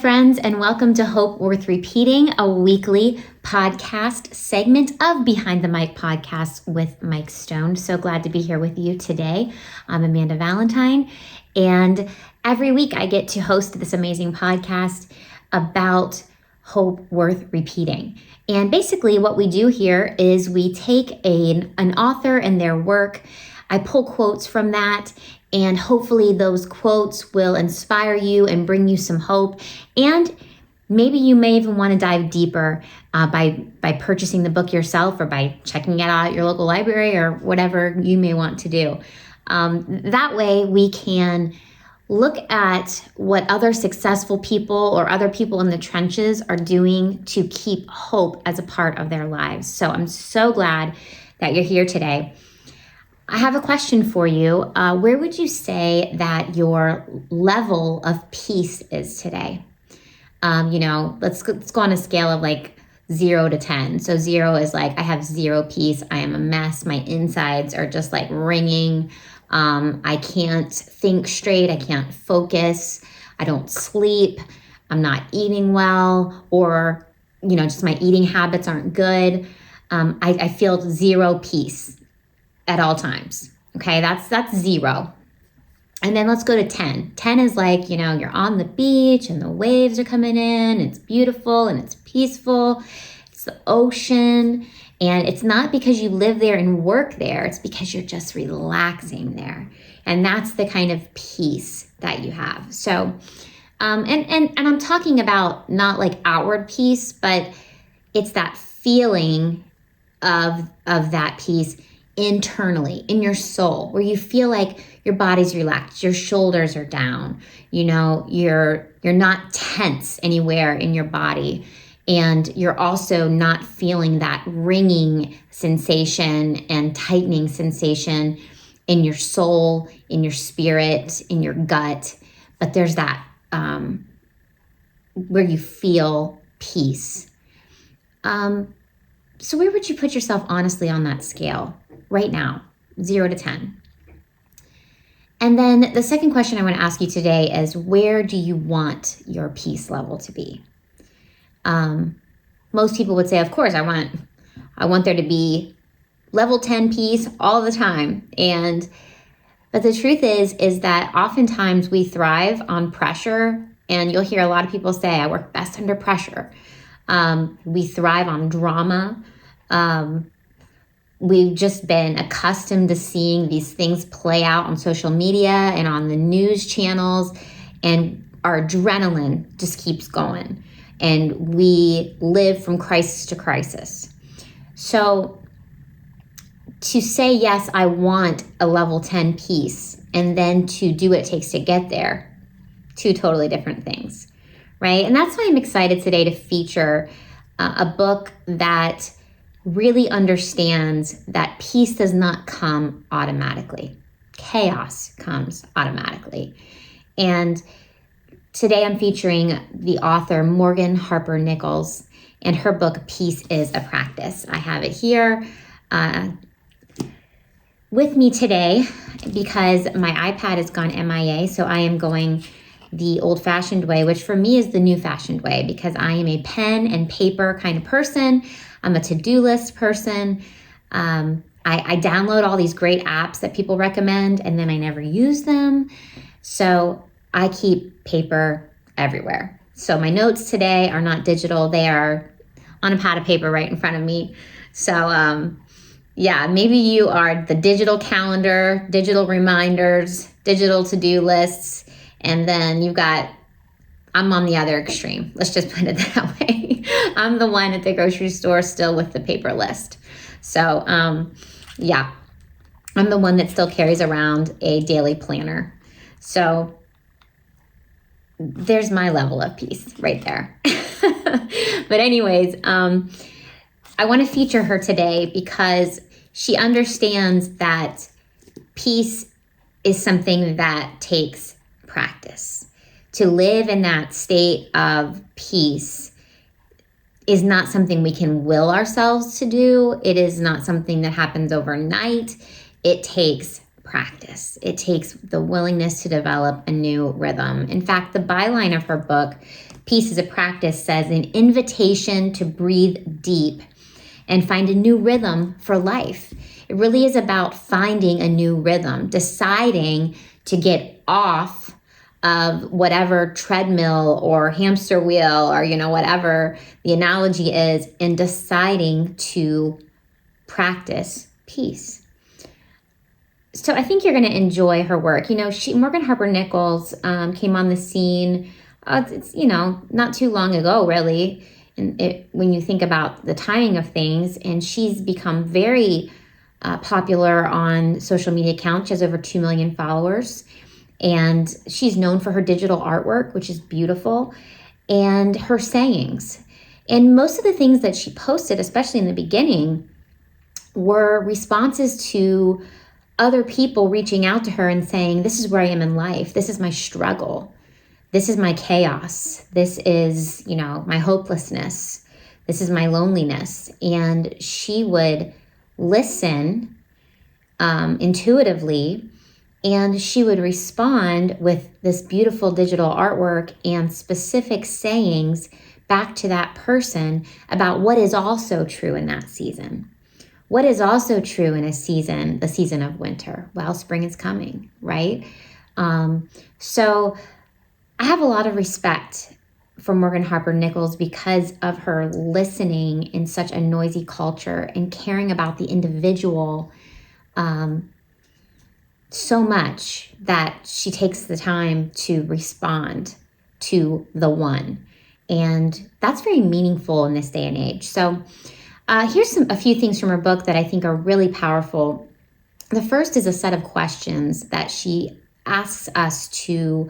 friends, and welcome to Hope Worth Repeating, a weekly podcast segment of Behind the Mic podcast with Mike Stone. So glad to be here with you today. I'm Amanda Valantine, and every week I get to host this amazing podcast about hope worth repeating. And basically what we do here is we take an author and their work, I pull quotes from that, and hopefully those quotes will inspire you and bring you some hope. And maybe you may even want to dive deeper by purchasing the book yourself or by checking it out at your local library or whatever you may want to do. That way we can look at what other successful people or other people in the trenches are doing to keep hope as a part of their lives. So I'm so glad that you're here today. I have a question for you. Where would you say that your level of peace is today? Let's go on a scale of like 0 to 10. So 0 is like, I have zero peace. I am a mess. My insides are just like ringing. I can't think straight. I can't focus. I don't sleep. I'm not eating well, or, just my eating habits aren't good. I feel zero peace at all times. Okay, that's 0. And then let's go to 10. 10 is like, you're on the beach and the waves are coming in. It's beautiful and it's peaceful. It's the ocean. And it's not because you live there and work there. It's because you're just relaxing there. And that's the kind of peace that you have. So, and I'm talking about not like outward peace, but it's that feeling of that peace internally in your soul, where you feel like your body's relaxed, your shoulders are down, you're not tense anywhere in your body, and you're also not feeling that ringing sensation and tightening sensation in your soul, in your spirit, in your gut, but there's that where you feel peace. So where would you put yourself honestly on that scale right now, 0 to 10? And then the second question I want to ask you today is, where do you want your peace level to be? Most people would say, of course, I want there to be level 10 peace all the time. But the truth is that oftentimes we thrive on pressure, and you'll hear a lot of people say, I work best under pressure. We thrive on drama. We've just been accustomed to seeing these things play out on social media and on the news channels, and our adrenaline just keeps going, and we live from crisis to crisis. So to say, yes, I want a level 10 peace, and then to do what it takes to get there, 2 totally different things, right? And that's why I'm excited today to feature a book that really understands that peace does not come automatically. Chaos comes automatically. And today I'm featuring the author Morgan Harper Nichols and her book, Peace is a Practice. I have it here with me today because my iPad has gone MIA, so I am going the old-fashioned way, which for me is the new-fashioned way, because I am a pen and paper kind of person. I'm a to-do list person. I download all these great apps that people recommend, and then I never use them. So I keep paper everywhere. So my notes today are not digital. They are on a pad of paper right in front of me. So maybe you are the digital calendar, digital reminders, digital to-do lists, and then I'm on the other extreme. Let's just put it that way. I'm the one at the grocery store still with the paper list. So, I'm the one that still carries around a daily planner. So there's my level of peace right there. But anyways, I want to feature her today because she understands that peace is something that takes practice. To live in that state of peace is not something we can will ourselves to do. It is not something that happens overnight. It takes practice. It takes the willingness to develop a new rhythm. In fact, the byline of her book Peace as a Practice says, an invitation to breathe deep and find a new rhythm for life. It really is about finding a new rhythm, deciding to get off of whatever treadmill or hamster wheel or, whatever the analogy is, and deciding to practice peace. So I think you're going to enjoy her work. Morgan Harper Nichols came on the scene, not too long ago, really. And when you think about the timing of things, and she's become very popular on social media accounts. She has over 2 million followers, and she's known for her digital artwork, which is beautiful, and her sayings. And most of the things that she posted, especially in the beginning, were responses to other people reaching out to her and saying, this is where I am in life. This is my struggle. This is my chaos. This is, my hopelessness. This is my loneliness. And she would listen intuitively, and she would respond with this beautiful digital artwork and specific sayings back to that person about what is also true in that season. What is also true in the season of winter? Well, spring is coming, right? So I have a lot of respect for Morgan Harper Nichols because of her listening in such a noisy culture and caring about the individual so much that she takes the time to respond to the one. And that's very meaningful in this day and age. So here's a few things from her book that I think are really powerful. The first is a set of questions that she asks us to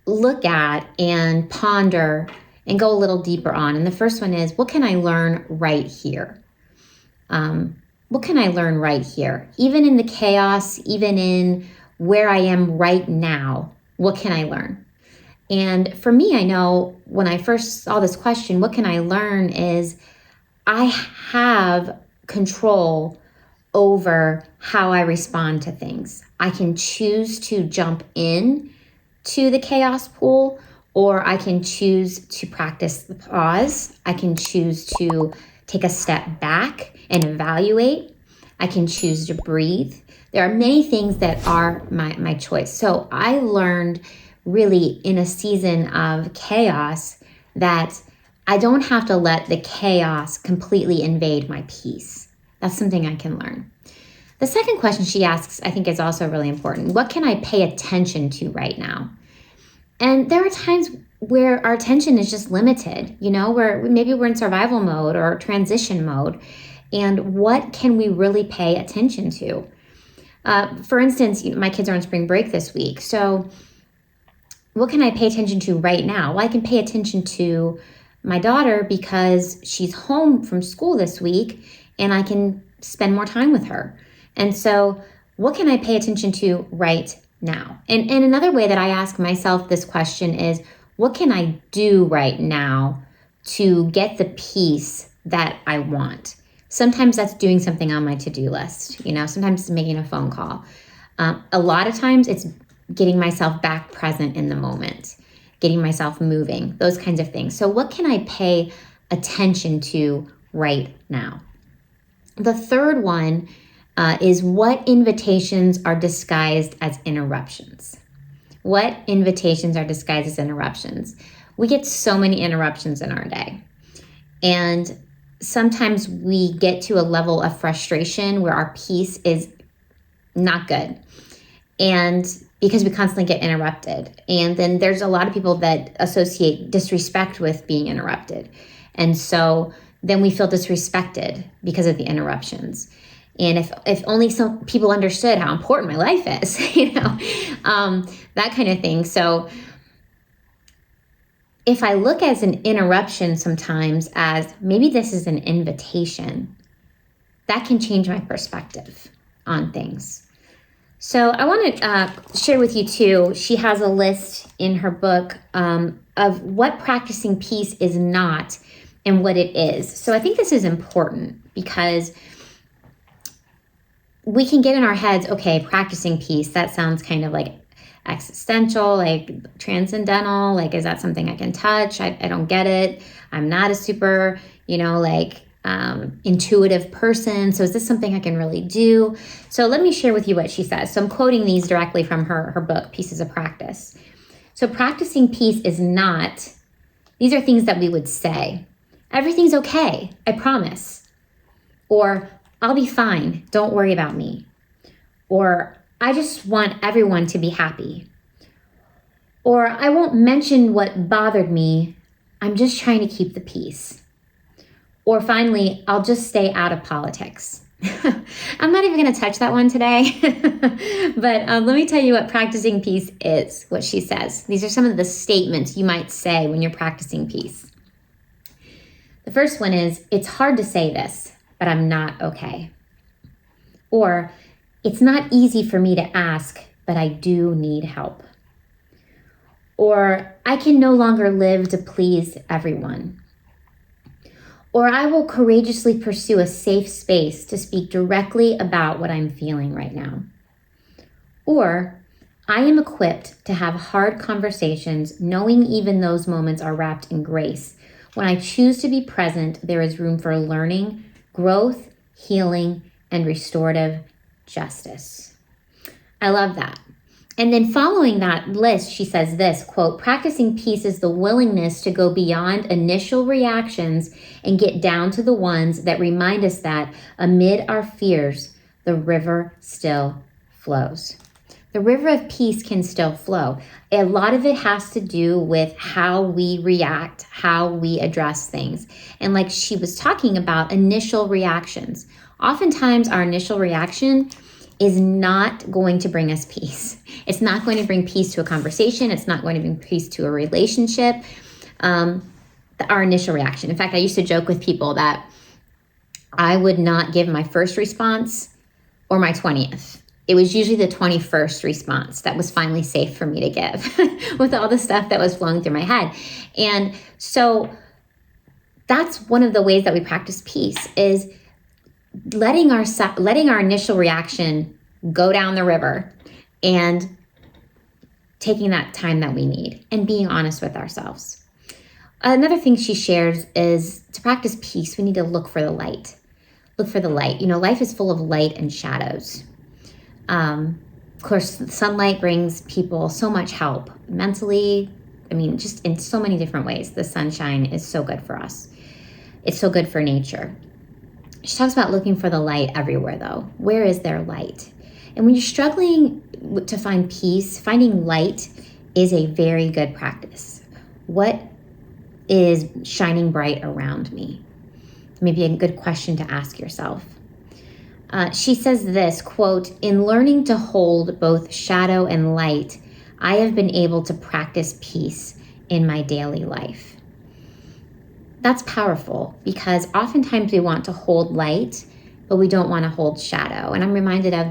look at and ponder and go a little deeper on. And the first one is, what can I learn right here? What can I learn right here? Even in the chaos, even in where I am right now, what can I learn? And for me, I know when I first saw this question, what can I learn, is I have control over how I respond to things. I can choose to jump in to the chaos pool, or I can choose to practice the pause. I can choose to take a step back and evaluate. I can choose to breathe. There are many things that are my choice. So I learned really in a season of chaos that I don't have to let the chaos completely invade my peace. That's something I can learn. The second question she asks, I think, is also really important. What can I pay attention to right now? And there are times where our attention is just limited, where maybe we're in survival mode or transition mode. And what can we really pay attention to? For instance, my kids are on spring break this week. So what can I pay attention to right now? Well, I can pay attention to my daughter because she's home from school this week and I can spend more time with her. And so what can I pay attention to right now? And another way that I ask myself this question is, what can I do right now to get the peace that I want? Sometimes that's doing something on my to-do list. Sometimes it's making a phone call. A lot of times it's getting myself back present in the moment, getting myself moving, those kinds of things. So what can I pay attention to right now? The third one is, what invitations are disguised as interruptions? What invitations are disguised as interruptions? We get so many interruptions in our day. And sometimes we get to a level of frustration where our peace is not good. And because we constantly get interrupted. And then there's a lot of people that associate disrespect with being interrupted. And so then we feel disrespected because of the interruptions. And if only some people understood how important my life is, that kind of thing. So if I look as an interruption sometimes as maybe this is an invitation, that can change my perspective on things. So I want to share with you too, she has a list in her book of what practicing peace is not and what it is. So I think this is important because we can get in our heads, okay, practicing peace, that sounds kind of like existential, like transcendental? Like, is that something I can touch? I don't get it. I'm not a super, intuitive person. So is this something I can really do? So let me share with you what she says. So I'm quoting these directly from her book, Pieces of Practice. So practicing peace is not, these are things that we would say. Everything's okay, I promise. Or I'll be fine, don't worry about me. Or I just want everyone to be happy. Or I won't mention what bothered me, I'm just trying to keep the peace. Or finally, I'll just stay out of politics. I'm not even going to touch that one today, but let me tell you what practicing peace is, what she says. These are some of the statements you might say when you're practicing peace. The first one is, it's hard to say this, but I'm not okay. Or, it's not easy for me to ask, but I do need help. Or, I can no longer live to please everyone. Or I will courageously pursue a safe space to speak directly about what I'm feeling right now. Or I am equipped to have hard conversations, knowing even those moments are wrapped in grace. When I choose to be present, there is room for learning, growth, healing, and restorative justice. I love that. And then following that list, she says this, quote, practicing peace is the willingness to go beyond initial reactions and get down to the ones that remind us that amid our fears, the river still flows. The river of peace can still flow. A lot of it has to do with how we react, how we address things. And like she was talking about, initial reactions. Oftentimes our initial reaction is not going to bring us peace. It's not going to bring peace to a conversation. It's not going to bring peace to a relationship. Our initial reaction. In fact, I used to joke with people that I would not give my first response or my 20th. It was usually the 21st response that was finally safe for me to give with all the stuff that was flowing through my head. And so that's one of the ways that we practice peace is letting our initial reaction go down the river and taking that time that we need and being honest with ourselves. Another thing she shares is to practice peace, we need to look for the light. Look for the light. Life is full of light and shadows. Of course, sunlight brings people so much help mentally. Just in so many different ways. The sunshine is so good for us. It's so good for nature. She talks about looking for the light everywhere, though. Where is there light? And when you're struggling to find peace, finding light is a very good practice. What is shining bright around me? Maybe a good question to ask yourself. She says this, quote, in learning to hold both shadow and light, I have been able to practice peace in my daily life. That's powerful because oftentimes we want to hold light, but we don't want to hold shadow. And I'm reminded of,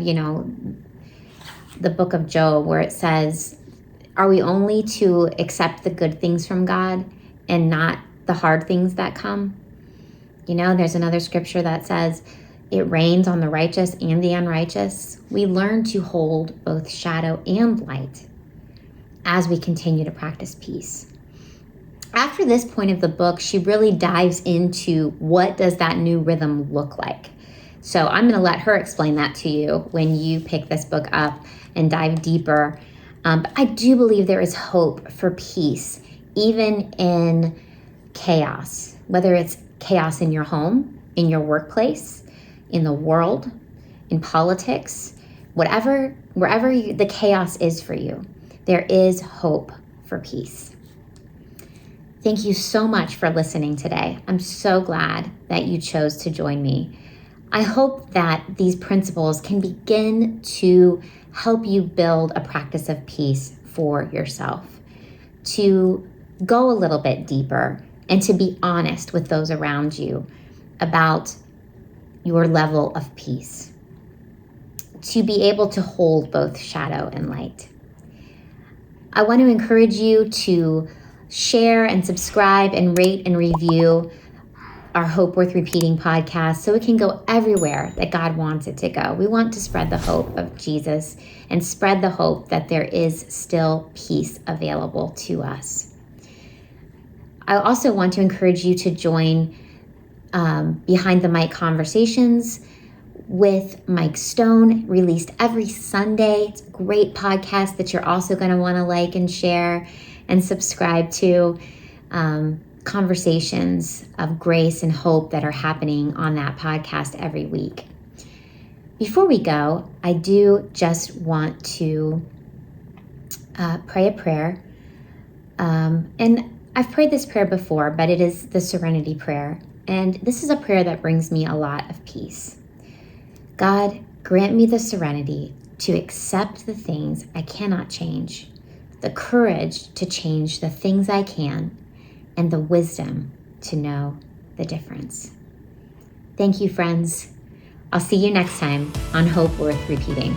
the book of Job where it says, are we only to accept the good things from God and not the hard things that come? There's another scripture that says, it rains on the righteous and the unrighteous. We learn to hold both shadow and light as we continue to practice peace. After this point of the book, she really dives into what does that new rhythm look like. So I'm going to let her explain that to you when you pick this book up and dive deeper. But I do believe there is hope for peace, even in chaos, whether it's chaos in your home, in your workplace, in the world, in politics, wherever the chaos is for you, there is hope for peace. Thank you so much for listening today. I'm so glad that you chose to join me. I hope that these principles can begin to help you build a practice of peace for yourself, to go a little bit deeper and to be honest with those around you about your level of peace, to be able to hold both shadow and light. I want to encourage you to share and subscribe and rate and review our Hope Worth Repeating podcast so it can go everywhere that God wants it to go. We want to spread the hope of Jesus and spread the hope that there is still peace available to us. I also want to encourage you to join Behind the Mic Conversations with Mike Stone, released every Sunday. It's a great podcast that you're also going to want to like and share and subscribe to. Conversations of grace and hope that are happening on that podcast every week. Before we go, I do just want to pray a prayer. And I've prayed this prayer before, but it is the Serenity Prayer. And this is a prayer that brings me a lot of peace. God, grant me the serenity to accept the things I cannot change, the courage to change the things I can, and the wisdom to know the difference. Thank you, friends. I'll see you next time on Hope Worth Repeating.